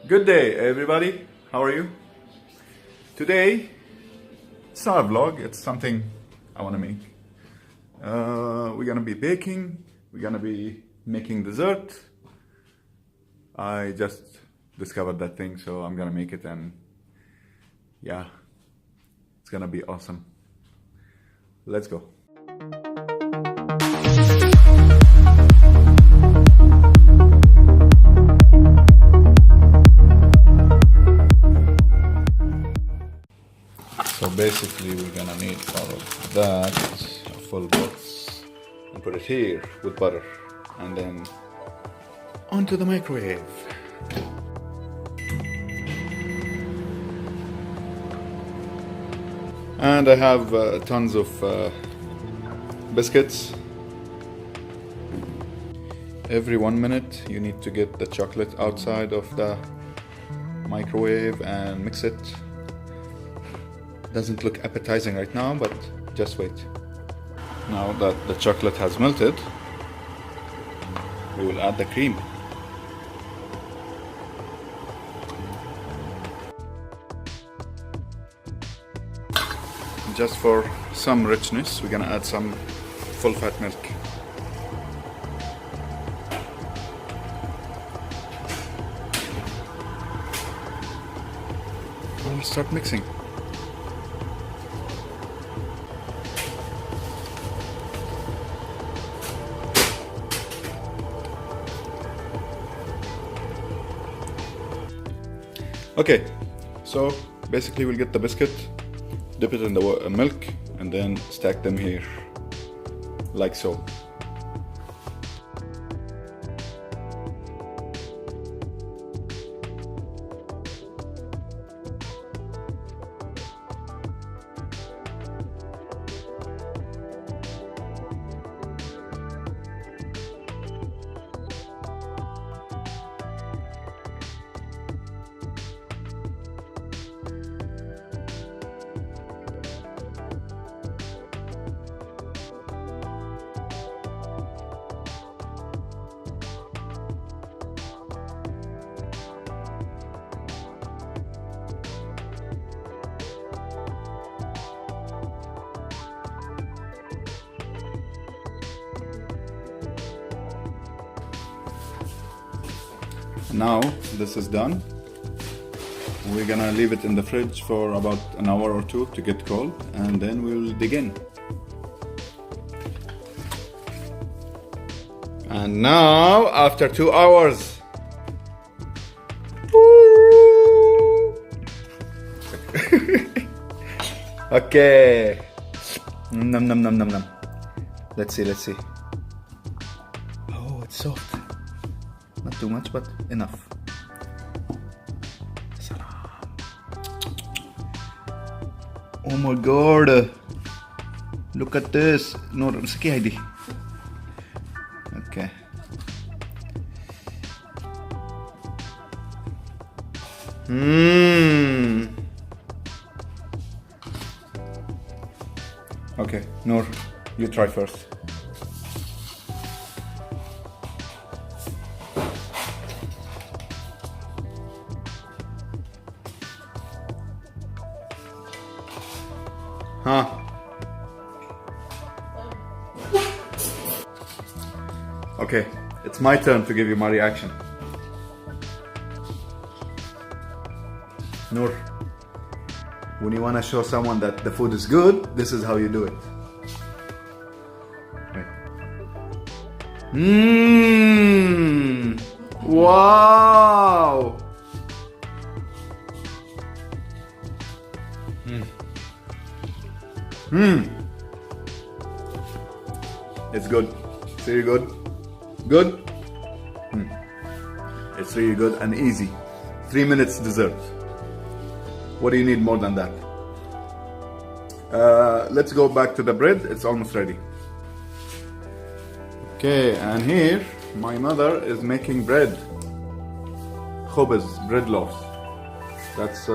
Good day, everybody. How are you? Today, it's not a vlog, it's something I want to make. We're gonna be baking, we're gonna be making dessert. I just discovered that thing, so I'm gonna make it, and yeah, it's gonna be awesome. Let's go. So basically we're gonna need all of that, a full box, and put it here with butter, and then onto the microwave. And I have tons of biscuits. Every 1 minute you need to get the chocolate outside of the microwave and mix it. Doesn't look appetizing right now, but just wait. Now that the chocolate has melted, we will add the cream. Just for some richness, we're gonna add some full fat milk. We'll start mixing. Okay, so basically we'll get the biscuit, dip it in the milk, and then stack them here, like so. Now this is done. We're gonna leave it in the fridge for about an hour or two to get cold, and then we'll dig in. And now, after 2 hours, okay, num num num num num. Let's see. Oh, it's soft. Not too much, but enough. Oh my god! Look at this. No, Saki Heidi. Okay. Okay, Noor, you try first. Huh? Okay, it's my turn to give you my reaction. Noor, when you want to show someone that the food is good, this is how you do it. Wow! It's good. It's really good. Good? It's really good and easy. 3 minutes dessert. What do you need more than that? Let's go back to the bread. It's almost ready. Okay, and here my mother is making bread. Khubz, bread loaves. That's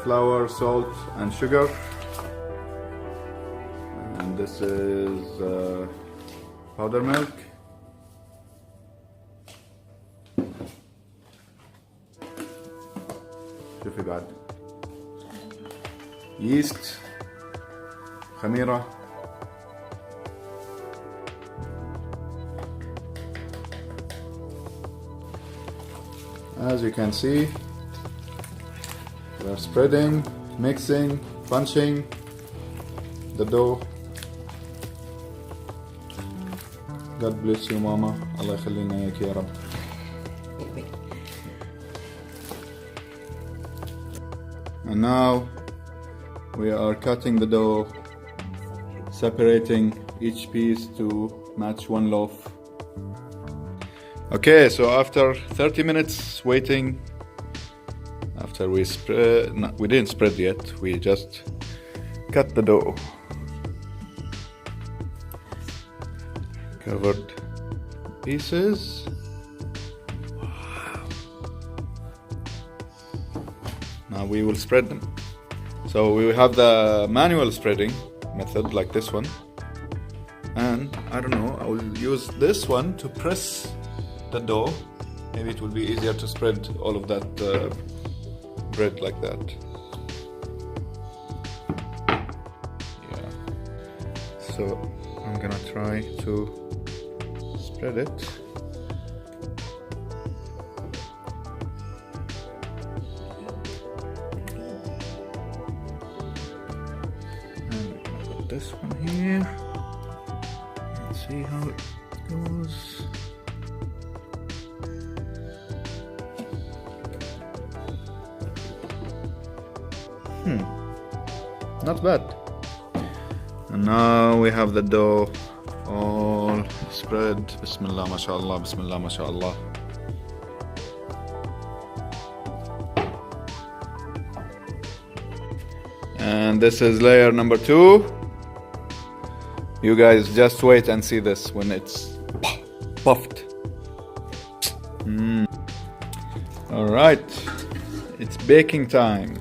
flour, salt, and sugar. And this is powder milk. شوفي بعد yeast خميرة. As you can see, we are spreading, mixing, punching the dough. God bless you, Mama. Allah يخلينا إياك يا رب. And now we are cutting the dough, separating each piece to match one loaf. Okay, so after 30 minutes waiting, after we spread, no, we didn't spread yet, we just cut the dough. Covered pieces. Wow. Now we will spread them. So we will have the manual spreading method like this one. And I don't know, I will use this one to press the dough. Maybe it will be easier to spread all of that bread like that. Yeah. So I'm gonna try to spread it. And I'm gonna put this one here. Let's see how it goes. Not bad. And now we have the dough all spread. Bismillah, mashallah, bismillah, mashallah. And this is layer number 2. You guys just wait and see this when it's puffed. All right, it's baking time.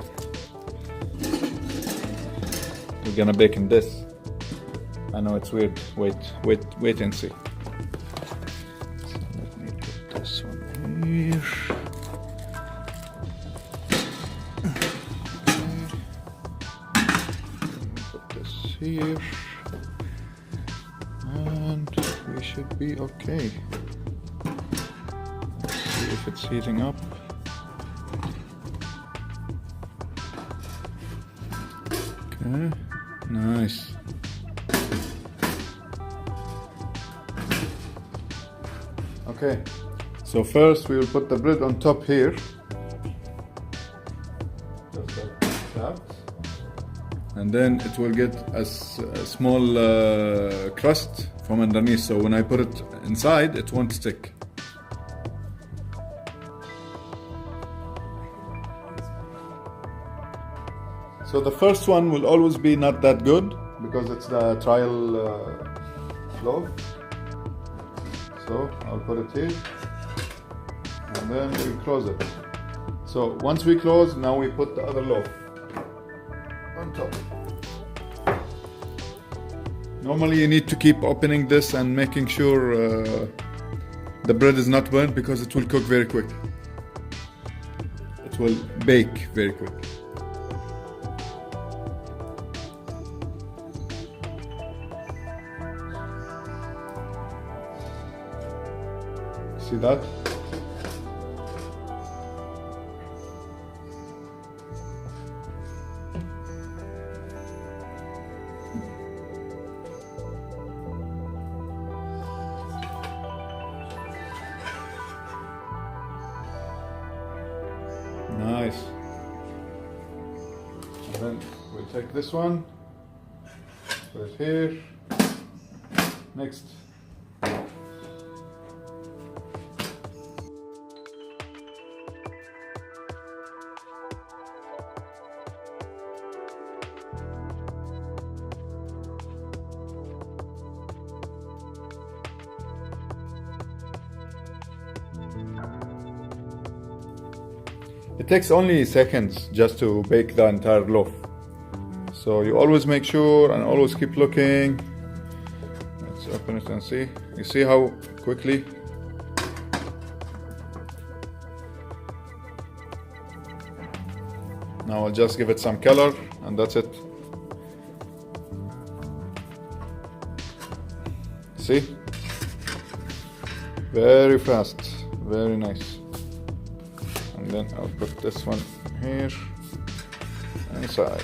We're gonna bake in this. I know it's weird. Wait and see. So let me put this one here. Put this here. And we should be okay. Let's see if it's heating up. Okay. Nice. Okay, so first we will put the bread on top here. Just like that. And then it will get a small crust from underneath, so when I put it inside, it won't stick. So the first one will always be not that good because it's the trial loaf. So I'll put it here and then we'll close it. So once we close, now we put the other loaf on top. Normally you need to keep opening this and making sure the bread is not burnt because it will cook very quick. It will bake very quick. See that? Nice. And then we'll take this one, put it here. Next. It takes only seconds just to bake the entire loaf. So you always make sure and always keep looking. Let's open it and see. You see how quickly? Now I'll just give it some color and that's it. See? Very fast, very nice. And then I'll put this one here inside.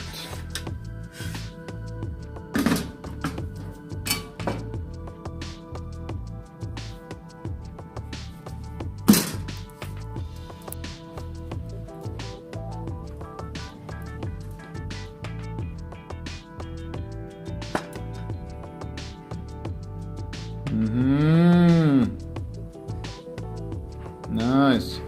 Nice.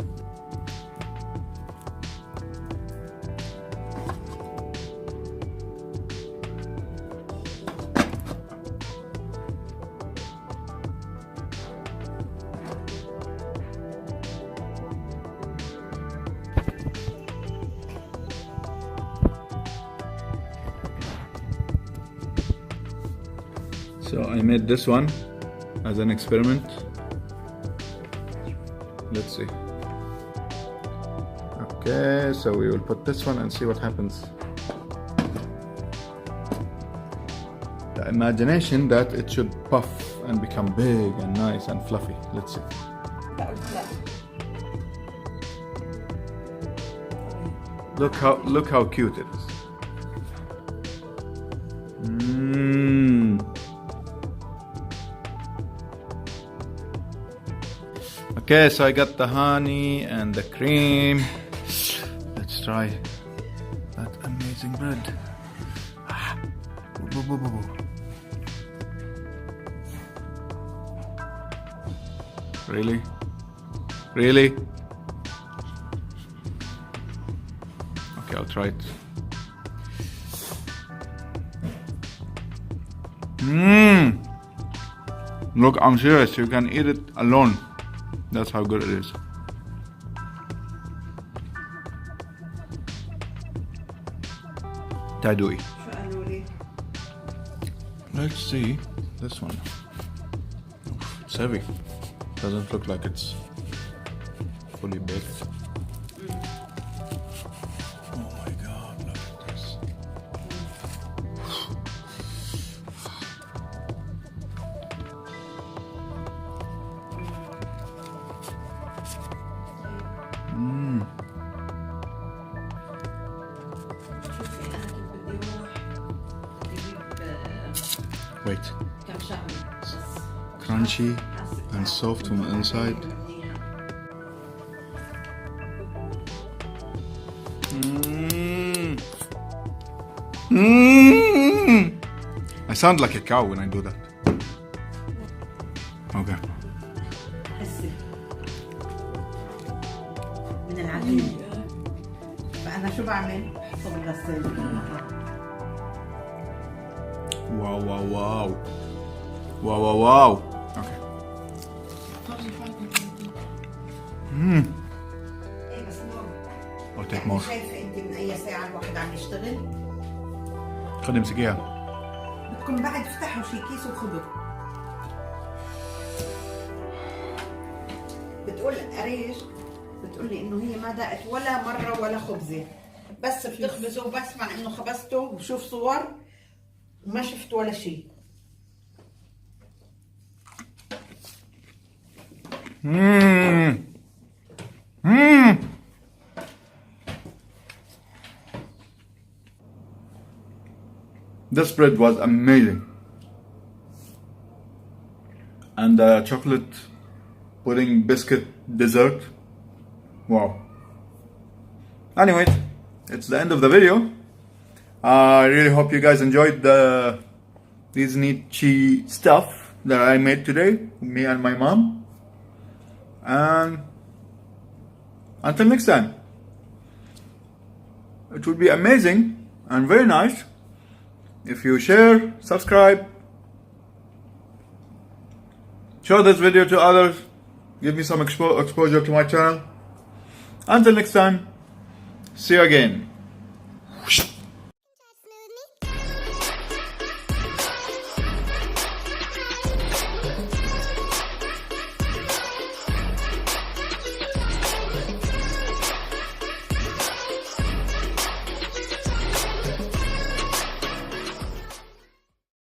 So I made this one as an experiment. Let's see. Okay, so we will put this one and see what happens. The imagination that it should puff and become big and nice and fluffy. Let's see. Look how cute it is. Okay, so I got the honey and the cream. Let's try that amazing bread. Really? Really? Okay, I'll try it. Look, I'm serious, you can eat it alone. That's how good it is. Tadui. Let's see this one. It's heavy. Doesn't look like it's fully baked. Oh my god, look at this. Wait. Crunchy and soft from the inside. I sound like a cow when I do that. Okay. من العجين فأنا شو بعمل؟ بحطه بالغسالة. Wow, wow, wow. Wow, wow, wow. Okay. إيه بس نور. I'll take more. شايفة أنت من أي ساعة الواحد عم يشتغل؟ خلي امسكيها. بدكم بعد افتحوا شي كيس وخذوا. بتقول قريش بتقولي إنه هي ما دقت ولا مرة ولا خبزة. بس بتخبزوا وبسمع إنه خبزتوا وبشوف صور وما شفت ولا شيء. This bread was amazing. And the chocolate pudding biscuit dessert. Wow. Anyways, it's the end of the video. I really hope you guys enjoyed these neat cheese stuff that I made today, me and my mom. And until next time, it would be amazing and very nice if you share, subscribe, show this video to others, give me some exposure to my channel. Until next time, see you again.